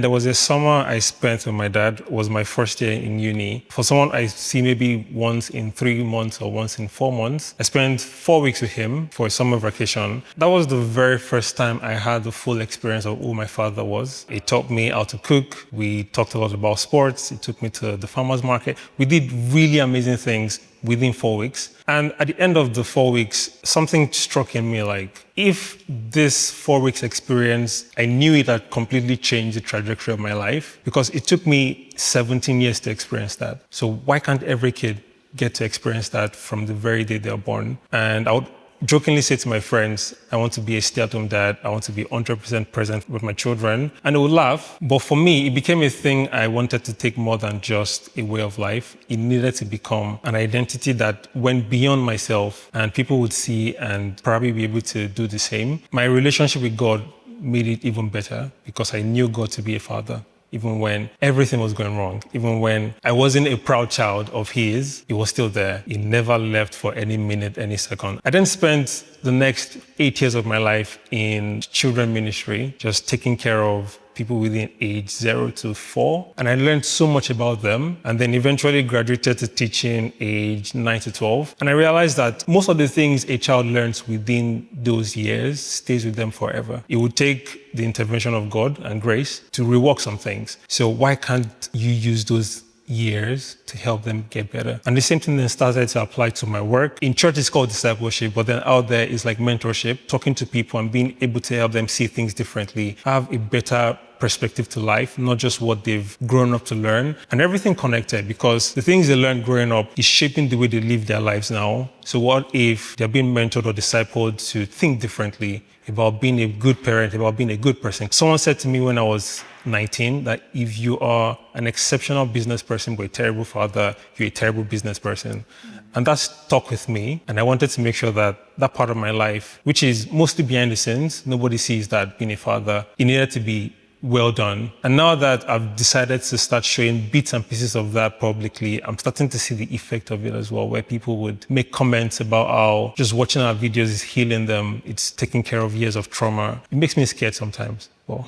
There was a summer I spent with my dad. It was my first year in uni. For someone I see maybe once in 3 months or once in 4 months, I spent 4 weeks with him for a summer vacation. That was the very first time I had the full experience of who my father was. He taught me how to cook. We talked a lot about sports. He took me to the farmer's market. We did really amazing things within 4 weeks. And at the end of the 4 weeks, something struck in me like, if this 4 weeks experience, I knew it had completely changed the trajectory of my life because it took me 17 years to experience that. So why can't every kid get to experience that from the very day they're born? And I would jokingly say to my friends, I want to be a stay-at-home dad. I want to be 100% present with my children. And they would laugh. But for me, it became a thing I wanted to take more than just a way of life. It needed to become an identity that went beyond myself and people would see and probably be able to do the same. My relationship with God made it even better because I knew God to be a father. Even when everything was going wrong, even when I wasn't a proud child of his, he was still there. He never left for any minute, any second. I then spent the next 8 years of my life in children ministry, just taking care of people within age 0 to 4. And I learned so much about them and then eventually graduated to teaching age 9 to 12. And I realized that most of the things a child learns within those years stays with them forever. It would take the intervention of God and grace to rework some things. So why can't you use those years to help them get better? And the same thing then started to apply to my work. In church, it's called discipleship, but then out there is like mentorship, talking to people and being able to help them see things differently, have a better perspective to life, not just what they've grown up to learn, and everything connected because the things they learned growing up is shaping the way they live their lives now. So what if they're being mentored or discipled to think differently about being a good parent, about being a good person? Someone said to me when I was 19 that if you are an exceptional business person but a terrible father, you're a terrible business person. And that stuck with me. And I wanted to make sure that that part of my life, which is mostly behind the scenes, nobody sees that being a father, it needed to be well done. And now that I've decided to start showing bits and pieces of that publicly, I'm starting to see the effect of it as well, where people would make comments about how just watching our videos is healing them. It's taking care of years of trauma. It makes me scared sometimes. Well,